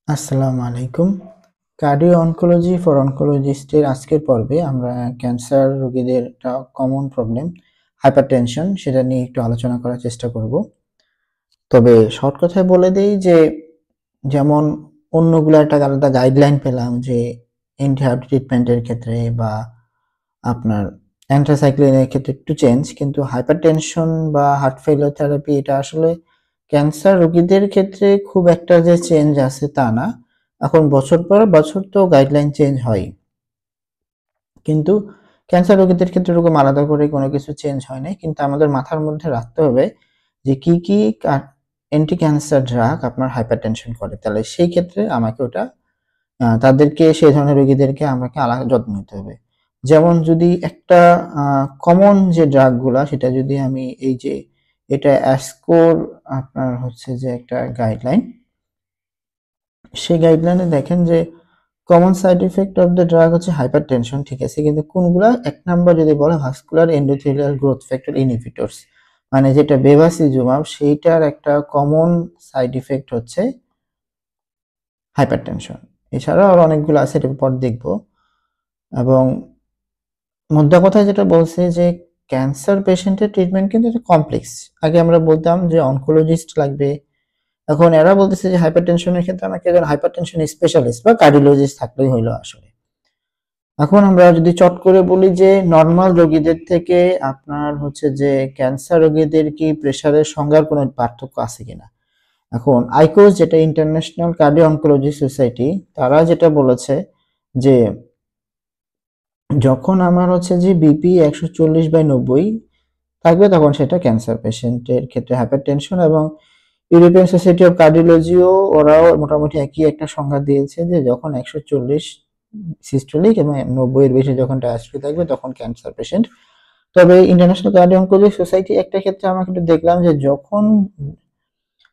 আসসালামু আলাইকুম। Cardio oncology for অনকোলজিস্টের আজকের পর্বে আমরা ক্যান্সার রোগীদের একটা কমন প্রবলেম হাইপারটেনশন সেটা নিয়ে একটু আলোচনা করার চেষ্টা করব। তবে শর্ট কথায় বলে দেই যে যেমন অন্যগুলো একটা আলাদা গাইডলাইন পেলাম যে অ্যান্টিবায়োটিক ট্রিটমেন্টের ক্ষেত্রে বা আপনার অ্যান্থ্রাসাইক্লিনের ক্ষেত্রে একটু চেঞ্জ, কিন্তু হাইপারটেনশন বা হার্ট ফেইলিউর থেরাপি এটা আসলে ক্যান্সার রোগীদের ক্ষেত্রে খুব একটা যে চেঞ্জ আছে তা না। এখন বছর পর বছর তো গাইডলাইন চেঞ্জ হয়, কিন্তু ক্যান্সার রোগীদের ক্ষেত্রে এরকম আলাদা করে কোনো কিছু চেঞ্জ হয় নাই। কিন্তু আমাদের মাথার মধ্যে রাখতে হবে যে কি কি অ্যান্টি ক্যান্সার ড্রাগ আপনার হাইপারটেনশন করে, তাহলে সেই ক্ষেত্রে আমাকে ওটা তাদেরকে সেই ধরনের রোগীদেরকে আমাকে আলাদা যত্ন নিতে হবে। যেমন যদি একটা কমন যে ড্রাগগুলা সেটা যদি আমি এই যে এটা অ্যাসকোর আপনার হচ্ছে যে একটা গাইডলাইন, সেই গাইডলাইনে দেখেন যে common side effect of the drug হচ্ছে হাইপারটেনশন, ঠিক আছে, কিন্তু কোনগুলা এক নাম্বার যদি বলে vascular endothelial growth factor inhibitors, মানে যেটা বেভাসিজুমাব সেইটার একটা কমন সাইড ইফেক্ট হচ্ছে হাইপারটেনশন। এছাড়াও আরো অনেকগুলো আছে, এটার পর দেখবো। এবং মোদ্দা কথা যেটা বলছে যে ক্যান্সার পেশেন্টের ট্রিটমেন্ট কিন্তু এটা কমপ্লেক্স। আগে আমরা বলতাম যে অনকোলজিস্ট লাগবে, এখন এরা বলতেছে যে হাইপারটেনশনের ক্ষেত্রে আমাকে একজন হাইপারটেনশন স্পেশালিস্ট বা কার্ডিওলজিস্ট থাকলেই হইলো আসলে। এখন আমরা যদি চট করে বলি যে নরমাল রোগীদের থেকে আপনার হচ্ছে যে ক্যান্সার রোগীদের কি প্রেশারের সংজ্ঞার কোনো পার্থক্য আছে কিনা, এখন আইকোস যেটা ইন্টারন্যাশনাল কার্ডিও অনকোলজি সোসাইটি, তারা যেটা বলেছে যে যখন আমার হচ্ছে যে বিপি 140/90 থাকবে তখন সেটা ক্যান্সার পেশেন্টের ক্ষেত্রে হাইপারটেনশন। এবং ইউরোপিয়ান সোসাইটি অফ কার্ডিওলজিও ওরাও মোটামুটি একই একটা সংজ্ঞা দিয়েছে যে যখন 140 সিস্টোলিক এবং 90 এর বেশি যখন ডায়াস্ট্রিক থাকবে তখন ক্যান্সার পেশেন্ট। তবে ইন্টারন্যাশনাল কার্ডিও অনকোলজি সোসাইটি একটা ক্ষেত্রে আমাকে একটু দেখলাম যে যখন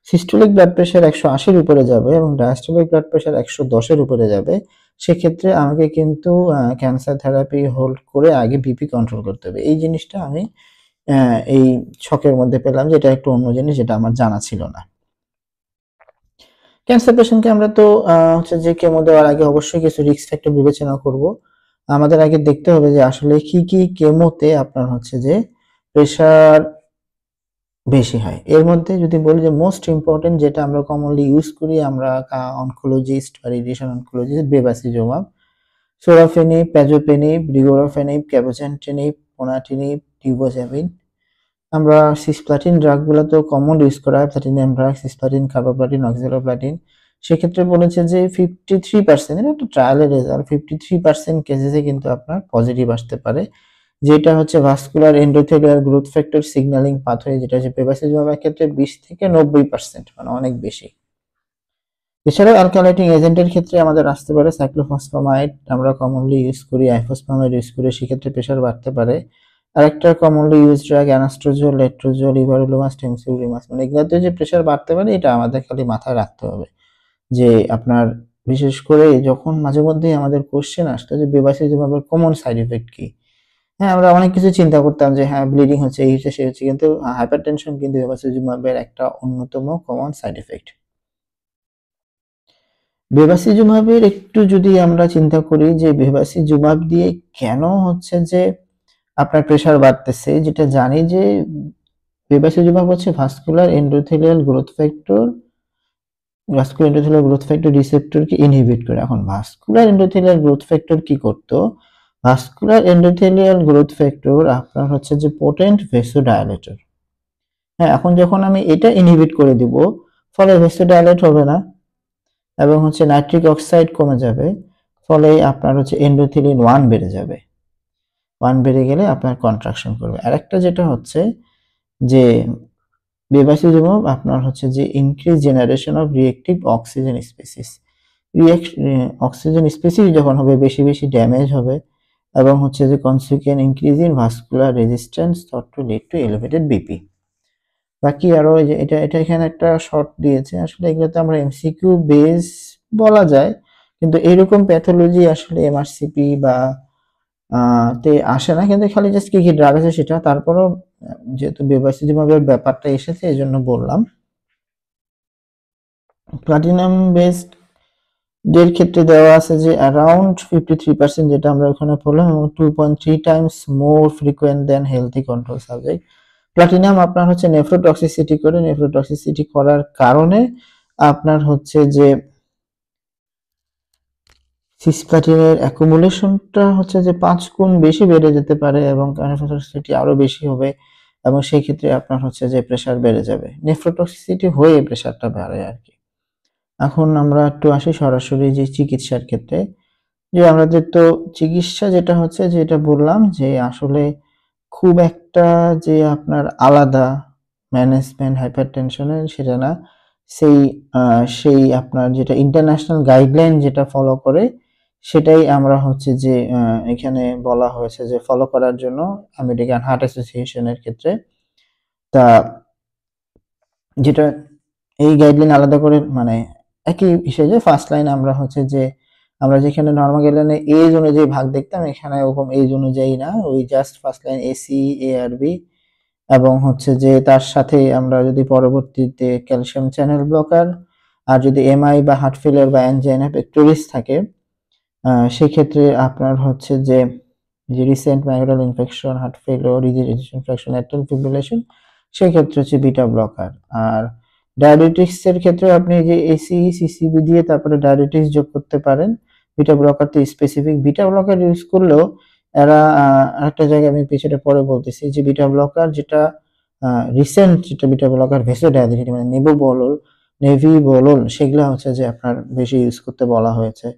সিস্টোলিক ব্লাড প্রেশার 180 এর উপরে যাবে এবং ডায়াস্টোলিক ব্লাড প্রেশার 110 এর উপরে যাবে, সেক্ষেত্রে আমাকে কিন্তু ক্যান্সার থেরাপি হোল্ড করে আগে বিপি কন্ট্রোল করতে হবে। এই জিনিসটা আমি এই ছকের মধ্যে পেলাম যে এটা একটু অন্য জিনিস, যেটা আমার জানা ছিল না। ক্যান্সার পেশেন্টকে আমরা তো হচ্ছে যে কেমো দেওয়ার আগে অবশ্যই কিছু রিস্ক ফ্যাক্টর বিবেচনা করব। আমাদের আগে দেখতে হবে যে আসলে কি কি কেমোতে আপনার হচ্ছে যে প্রেশার বেশি হয়। এর মধ্যে যদি বলি যে মোস্ট ইম্পর্টেন্ট যেটা আমরা কমনলি ইউজ করি আমরা অনকোলজিস্ট বা রেডিয়েশন অনকোলজিস্ট, বেভাসিজুমাব, সরাফেনিব, প্যাজোপেনিব, রিগোরাফেনিব, ক্যাবোচেন্টিনিব, পোনাটিনিব, টিউবোজামিন। আমরা সিসপ্লাটিন ড্রাগগুলো তো কমন ইউজ করা হয়, প্লাটিনাম ড্রাগ, সিসপ্লাটিন, কার্বোপ্লাটিন, অক্সালোপ্লাটিন। সেক্ষেত্রে বলেছে যে 53%, এটা একটা ট্রায়ালের রেজাল্ট, 53% কেসেসে কিন্তু আপনার পজিটিভ আসতে পারে, যেটা হচ্ছে vascular endothelial growth factor signalling pathway, যেটা হচ্ছে বেভাসিজুমাবের ক্ষেত্রে 20 থেকে 90%, মানে অনেক বেশি। এছাড়াও অ্যালকাইলেটিং এজেন্টের ক্ষেত্রে আমাদের আসতে পারে সাইক্লোফসফামাইড, আমরা কমনলি ইউজ করি, আইফসফামাইড ইউজ করি, সেক্ষেত্রে প্রেশার বাড়তে পারে। আরেকটা কমনলি ইউজ ড্রাগ অ্যানাস্ট্রোজোল, লেট্রোজোল, ইভারোলুমাস, টেমসিলুমাস, মানে এগুলোতে যে প্রেশার বাড়তে পারে এটা আমাদের খালি মাথায় রাখতে হবে। যে আপনার বিশেষ করে যখন মাঝে মধ্যেই আমাদের কোশ্চেন আসতো যে বেভাসিজুমাবের কমন সাইড ইফেক্ট কি, হ্যাঁ আমরা অনেক কিছু চিন্তা করতাম যে হ্যাঁ ব্লিডিং হচ্ছে, এই হচ্ছে, সেই হচ্ছে, কিন্তু হাইপারটেনশন কিন্তু বেভাসিজুমাবের একটা অন্যতম কমন সাইড ইফেক্ট। বেভাসিজুমাবের একটু যদি আমরা চিন্তা করি যে বেভাসিজুমাব দিয়ে কেন হচ্ছে যে আপনার প্রেশার বাড়তেছে, যেটা জানি যে বেভাসিজুমাব হচ্ছে ভাস্কুলার এন্ডোথেলিয়াল গ্রোথ ফ্যাক্টর রিসেপ্টরকে ইনহিবিট করে। এখন ভাস্কুলার এন্ডোথেলিয়াল গ্রোথ ফ্যাক্টর কি করতো, ভাস্কুলার এন্ডোথেলিয়াল গ্রোথ ফ্যাক্টর আপনার হচ্ছে যে পোটেন্ট ভেসোডাইলেটর। হ্যাঁ, এখন যখন আমি এটা ইনহিবিট করে দিব ফলে ভেসোডাইলেট হবে না এবং হচ্ছে নাইট্রিক অক্সাইড কমে যাবে, ফলে আপনার হচ্ছে এন্ডোথেলিন 1 বেড়ে যাবে। 1 বেড়ে গেলে আপনার কন্ট্রাকশন করবে। আরেকটা যেটা হচ্ছে যে বেভাসিজুমাব আপনার হচ্ছে যে increase generation of reactive oxygen species, oxygen species যখন হবে বেশি বেশি ড্যামেজ হবে এবং হচ্ছে যে consequent increase in vascular resistance thought to lead to elevated BP. বাকি আরো এই যে এটা এটা এখানে একটা শর্ট দিয়েছে, আসলে এগুলোতে আমরা এমসিকিউ বেস বলা যায়, কিন্তু এরকম প্যাথোলজি আসলে এমআরসিপি বা তে আসে না, কিন্তু খালি জাস্ট কি কি ড্রাগ আছে সেটা। তারপরও যেহেতু বেভাসিজুমাবের ব্যাপারটা এসেছে এই জন্য বললাম। প্লাটিনাম বেসড এর ক্ষেত্রে দেওয়া আছে যে অ্যারাউন্ড 53%, যেটা আমরা ওখানে পড়লাম, এবং 2.3 টাইমস মোর ফ্রিকোয়েন্ট দেন হেলথি কন্ট্রোল সাবজেক্ট। প্লাটিনাম আপনার হচ্ছে নেফ্রোটক্সিসিটি করে, নেফ্রোটক্সিসিটি করার কারণে আপনার হচ্ছে যে সিসপ্লাটিনের অ্যাকুমুলেশনটা হচ্ছে যে 5 গুণ বেশি বেড়ে যেতে পারে, এবং নেফ্রোটক্সিসিটি আরো বেশি হবে, এবং সেই ক্ষেত্রে আপনার হচ্ছে যে প্রেসার বেড়ে যাবে। নেফ্রোটক্সিসিটি হয়ে প্রেসারটা বাড়ে আর কি। এখন আমরা একটু আসি সরাসরি যে চিকিৎসার ক্ষেত্রে, যে আমাদের তো চিকিৎসা যেটা হচ্ছে, যেটা বললাম যে আসলে খুব একটা যে আপনার আলাদা ম্যানেজমেন্ট হাইপারটেনশনের সেটা না। সেই আপনার যেটা ইন্টারন্যাশনাল গাইডলাইন যেটা ফলো করে, সেটাই আমরা হচ্ছে যে এখানে বলা হয়েছে যে ফলো করার জন্য আমেরিকান হার্ট অ্যাসোসিয়েশনের ক্ষেত্রে। তা যেটা এই গাইডলাইন আলাদা করে মানে একই হিসেবে ফার্স্ট লাইন আমরা হচ্ছে যে আমরা যেখানে নর্মাল গাইডলাইনে এজ অনুযায়ী ভাগ দেখতাম, এখানে ওরকম এজ অনুযায়ী না, ওই জাস্ট ফার্স্ট লাইন এসি এ আর বি, এবং হচ্ছে যে তার সাথে আমরা যদি পরবর্তীতে ক্যালসিয়াম চ্যানেল ব্লকার, আর যদি এমআই বা হার্ট ফেলিয়ার বা অ্যানজাইনা পেক্টোরিস থাকে, সেক্ষেত্রে আপনার হচ্ছে যে recent myocardial infection, heart failure, reduced ejection fraction, atrial fibrillation, সেই ক্ষেত্রে হচ্ছে বিটা ব্লকার। আর ডায়াবেটিক্স এর ক্ষেত্রে আপনি যে এসি সিসিবি দিয়ে তারপরে ডায়াবেটিক্স যোগ করতে পারেন। বিটা ব্লকার তো স্পেসিফিক বিটা ব্লকার ইউজ করলেও এরা আরেকটা জায়গায় আমি পিছনে পরে বলতেছি যে বিটা ব্লকার যেটা রিসেন্ট যেটা বিটা ব্লকার ভেসোডায়ালিসিটি মানে নেভিবোলোল সেগুলো হচ্ছে যে আপনার বেশি ইউজ করতে বলা হয়েছে।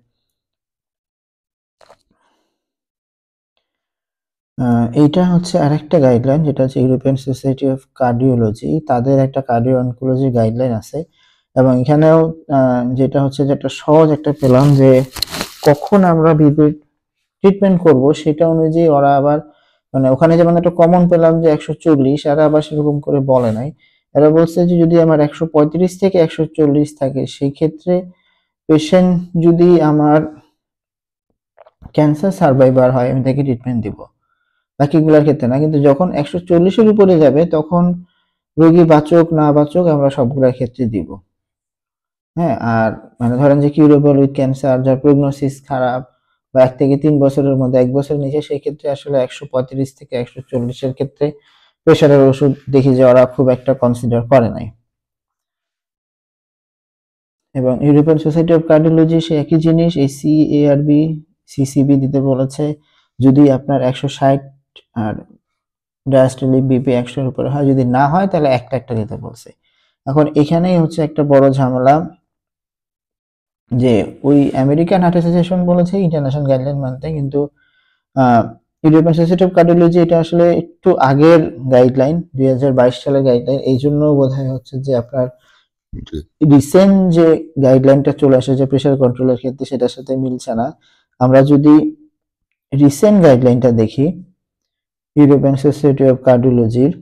এইটা হচ্ছে আরেকটা গাইডলাইন, যেটা হচ্ছে ইউরোপিয়ান সোসাইটি অফ কার্ডিওলজি, তাদের একটা কার্ডিও অনকোলজি গাইডলাইন আছে, এবং এখানেও যেটা হচ্ছে যে একটা সহজ একটা পেলাম যে কখন আমরা বিপি ট্রিটমেন্ট করব, সেটা অনুযায়ী ওরা আবার মানে ওখানে যেমন একটা কমন পেলাম যে 140, এরা আবার সেরকম করে বলে নাই। এরা বলছে যে যদি আমার 135 থেকে 140 থাকে, সেই ক্ষেত্রে পেশেন্ট যদি আমার ক্যান্সার সার্ভাইভার হয় আমি তাকে ট্রিটমেন্ট দিব, বাকিগুলোর ক্ষেত্রে না। কিন্তু যখন 140-এর উপরে যাবে তখন রোগী বাঁচুক না বাঁচুক আমরা সবগুলোর ক্ষেত্রে দিব। হ্যাঁ, আর মানে ধরেন যে কিউরেবল উইথ ক্যান্সার, যার প্রগনোসিস খারাপ বা 1 থেকে 3 বছরের মধ্যে 1 বছর নিচে, সেই ক্ষেত্রে আসলে 135 থেকে 140 এর ক্ষেত্রে প্রেশারের ওষুধ দেখি যে ওরা খুব একটা কনসিডার করে নাই। এবং ইউরোপিয়ান সোসাইটি অফ কার্ডিওলজি সে একই জিনিস, এই সিএআরবি সিসিবি দিতে বলেছে যদি আপনার 160 আর ডায়াস্টোলিক বিপি 100 এর উপরে হয়, যদি না হয় তাহলে একটা দিতে বলছে। এখন এখানেই হচ্ছে একটা বড় ঝামেলা, যে ওই আমেরিকান হার্ট অ্যাসোসিয়েশন বলেছে ইন্টারন্যাশনাল গাইডলাইন মানতে, কিন্তু ইউরোপিয়ান সোসাইটি অফ কার্ডিওলজি এটা আসলে একটু আগের গাইডলাইন, 2022 সালের গাইডলাইন, এই জন্য বোধহয় হচ্ছে যে আপনার রিসেন্ট যে গাইডলাইনটা চলে আসে যে প্রেশার কন্ট্রোলের ক্ষেত্রে সেটার সাথে মিলছে না। আমরা যদি রিসেন্ট গাইডলাইনটা দেখি ইউরোপিয়ান সোসাইটি অফ কার্ডিওলজির,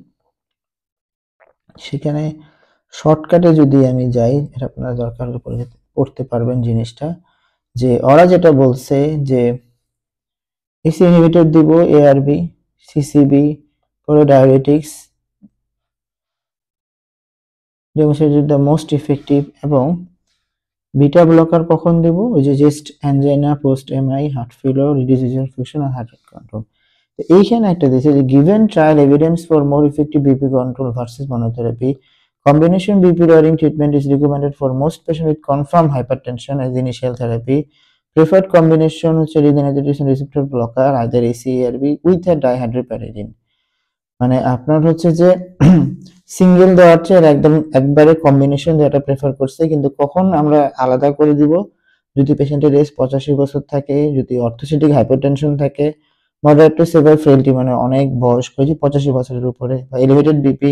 সেখানে শর্টকাটে যদি আমি যাই, এটা আপনারা দরকার হলে পড়তে পারবেন জিনিসটা, যে ওরা যেটা বলছে যে এসি ইনহিবিটর দিব, এআরবি, সিসিবি, পরে diuretics demonstrated the most effective, এবং বিটা ব্লকার কখন দেব, ওই যে just angina post MI, heart failure, reducing fraction আর হার্ট রেট কন্ট্রোল। তো এইখানে একটা দিয়েছে যে given trial evidence for more effective BP control versus monotherapy, combination BP lowering treatment is recommended for most patients with confirmed hypertension as initial therapy. Preferred combination হচ্ছে renin-angiotensin receptor blocker, either ACE/ARB with a dihydropiridine। মানে আপনার হচ্ছে যে single দেওয়ার চেয়ে একদম একবারে combination দেওয়াটা প্রেফার করছে, কিন্তু কখন আমরা আলাদা করে দিব, যদি পেশেন্টের এজ 85 বছর থাকে, যদি অর্থোসিটিক হাইপারটেনশন থাকে, মডারেট টু সিভিয়ার ফ্রেইলটি মানে অনেক বয়স্ক, যে 85 বছরের উপরে, বা এলিভেটেড বিপি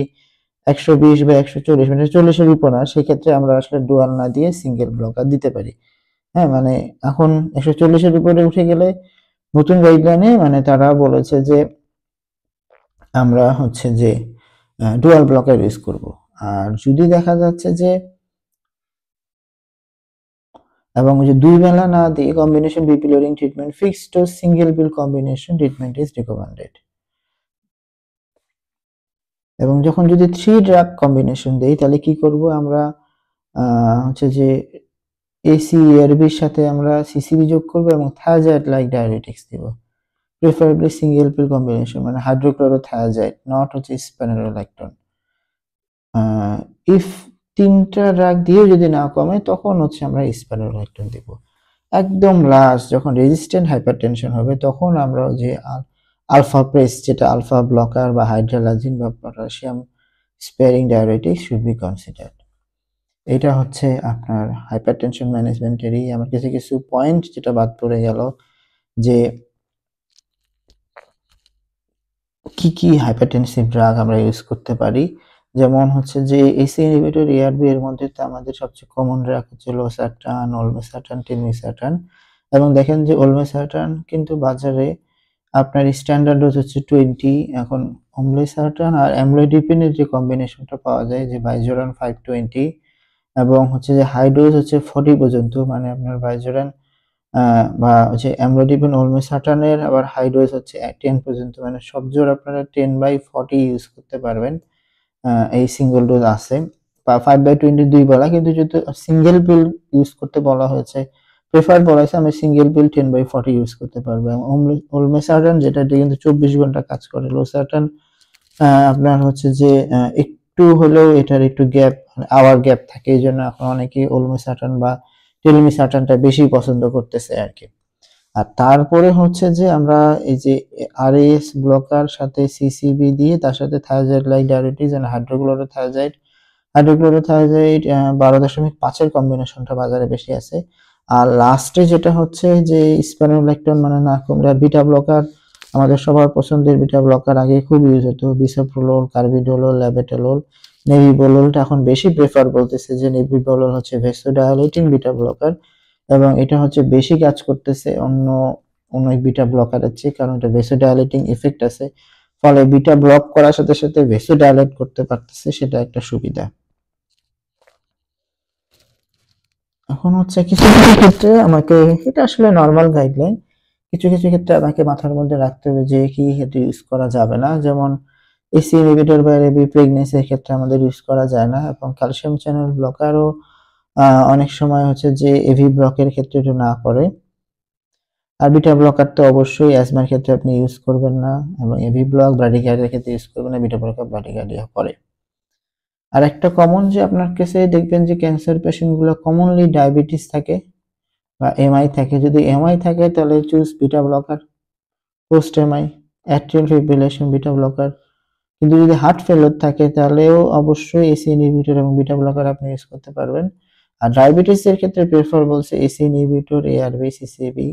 120 বা 140 মানে 40-এর উপর না, সেক্ষেত্রে আমরা আসলে ডুয়াল না দিয়ে সিঙ্গেল ব্লকার দিতে পারি। হ্যাঁ, মানে এখন 140-এর উপরে উঠে গেলে নতুন গাইডলাইনে মানে তারা বলেছে যে আমরা হচ্ছে যে ডুয়াল ব্লকার ইউজ করব। আর যদি দেখা যাচ্ছে যে এবং যে দুই বেলা না দিয়ে combination BP loading treatment, fixed dose single pill combination treatment is recommended. এবং যখন যদি 3 ড্রাগ কম্বিনেশন দেই তাহলে কি করব আমরা, হচ্ছে যে ACERBর সাথে আমরা CCB যোগ করব এবং থায়াজাইড লাইক ডায়াবেটিক্স দিব। প্রিফারেবলি সিঙ্গেল পিল কম্বিনেশন, মানে হাইড্রোক্লোরোথায়াজাইড, নট হচ্ছে স্পিনোলাইকটন। ইফ 3টা ড্রাগ দিয়েও যদি না কমে তখন হচ্ছে আমরা স্পিনোলাইকটন দিব। একদম লাস্ট যখন রেজিস্ট্যান্ট হাইপারটেনশন হবে তখন আমরা যে আলফা প্রেস, যেটা আলফা ব্লকার বা হাইড্রালাজিন বা potassium sparing diabetics should be considered. এটা হচ্ছে আপনার হাইপারটেনশন ম্যানেজমেন্টেরই আমার কিছু পয়েন্ট যেটা বাদ পড়ে গেল, যে কি হাইপারটেনসিভ ড্রাগ আমরা ইউজ করতে পারি। যেমন হচ্ছে যে এসি ইনহিবিটর, এআরবি এর মধ্যে তো আমাদের সবচেয়ে কমন ড্রাগ হচ্ছে লোসার্টান, অলমেসার্টান, টেলমিসার্টান। এবং দেখেন যে অলমেসার্টান কিন্তু বাজারে আপনার স্ট্যান্ডার্ড ডোজ হচ্ছে 20। এখন অলমেসার্টান আর অ্যামলোডিপিনের যে কম্বিনেশনটা পাওয়া যায়, যে ভাইজোরান 520, এবং হচ্ছে যে হাই ডোজ হচ্ছে 40 পর্যন্ত, মানে আপনার ভাইজোরান বা হচ্ছে অ্যামলোডিপিন অলমেসার্টানের আবার হাই ডোজ হচ্ছে 10 পর্যন্ত, মানে সব জোর আপনারা 10/40 ইউজ করতে পারবেন। এই সিঙ্গেল ডোজ আছে, বা 5/20 দুই বেলা, কিন্তু যদি সিঙ্গেল পিল ইউজ করতে বলা হয়েছে, প্রেফার বলা হয়েছে আমি সিঙ্গেল পিল 10/40 ইউজ করতে পারবো। এবং অলমেসার্টান যেটা কিন্তু 24 ঘন্টা কাজ করে, লোসার্টান আপনার হচ্ছে যে একটু হলেও এটার একটু গ্যাপ, আওয়ার গ্যাপ থাকে, এই জন্য এখন অনেকেই অলমেসার্টান বা টেলমিসার্টানটা বেশি পছন্দ করতেছে আর কি। আর তারপরে হচ্ছে যে আমরা এই যে আরএস ব্লকার সাথে সিসিবি দিয়ে তার সাথে thiazide like diabetes and hydrochlorothiazide, 12.5 এর কম্বিনেশনটা বাজারে বেশি আছে। আর লাস্টে যেটা হচ্ছে যে স্পিনোলাইকটন, মানে না কমলে, আর বিটা ব্লকার, আমাদের সবার পছন্দের বিটা ব্লকার আগে খুব ইউজ হতো, বিসোপ্রোলোল, কার্বিডোলোল, ল্যাবেটালোল। নেভিবোলোলটা এখন বেশি প্রেফার বলতেছে, যে নেভিবোলোল হচ্ছে ভেসোডাইলেটিং বিটা ব্লকার, এবং এটা হচ্ছে বেশি কাজ করতেছে অন্য অনেক বিটা ব্লকারের চেয়ে, কারণ এটা ভেসোডাইলেটিং ইফেক্ট আছে, ফলে বিটা ব্লক করার সাথে সাথে ভেসোডাইলেট করতে পারতেছে, সেটা একটা সুবিধা। এখন হচ্ছে কিছু কিছু ক্ষেত্রে আমাকে, এটা আসলে নর্মাল গাইডলাইন, কিছু কিছু ক্ষেত্রে আমাকে মাথার মধ্যে রাখতে হবে যে কি ক্ষেত্রে ইউজ করা যাবে না। যেমন এসি ইনহিবিটর বা এবি প্রেগন্যান্সির ক্ষেত্রে আমাদের ইউজ করা যায় না, এবং ক্যালসিয়াম চ্যানেল ব্লকারও অনেক সময় হচ্ছে যে এভি ব্লকের ক্ষেত্রে এটা না করে। আর বিটা ব্লকার তো অবশ্যই অ্যাজমার ক্ষেত্রে আপনি ইউজ করবেন না, এবং এভি ব্লক ব্রাডিকার্ডিয়ার ক্ষেত্রে ইউজ করবেন না, বিটা ব্লকার ব্রাডিকার্ডিয়া করে। আর একটা কমন যে আপনার কাছে দেখবেন যে ক্যান্সার পেশেন্টগুলো কমনলি ডায়াবেটিস থাকে বা এমআই থাকে, যদি এমআই থাকে তাহলে choose beta blocker, post MI atrial fibrillation beta blocker. কিন্তু যদি হার্ট ফেলিওর থাকে তাহলেও অবশ্যই এসি ইনহিবিটর এবং বিটা ব্লকার আপনি ইউজ করতে পারবেন। আর ডায়াবেটিস এর ক্ষেত্রে প্রেফার বলছে এসি ইনহিবিটর, এআরবি, সিসিবি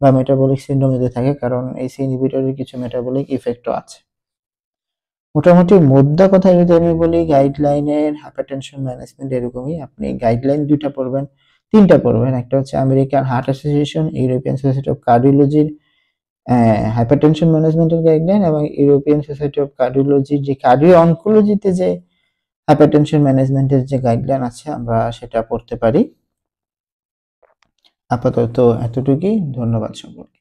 বা মেটাবলিক সিনড্রোম যদি থাকে, কারণ এসি ইনহিবিটরের কিছু মেটাবলিক ইফেক্টও আছে। মোটামুটি মোদ্দা কথা যদি আমি বলি, গাইডলাইনের হাইপারটেনশন ম্যানেজমেন্ট এরকমই, আপনি গাইডলাইন দুইটা পড়বেন, তিনটা পড়বেন। একটা হচ্ছে American Heart Association, European Society of কার্ডিওলজির হাইপারটেনশন ম্যানেজমেন্টের গাইডলাইন, এবং ইউরোপিয়ান সোসাইটি অফ কার্ডিওলজির যে কার্ডিও অনকোলজিতে যে হাইপারটেনশন ম্যানেজমেন্টের যে গাইডলাইন আছে, আমরা সেটা পড়তে পারি। আপাতত এতটুকুই, ধন্যবাদ সকলকে।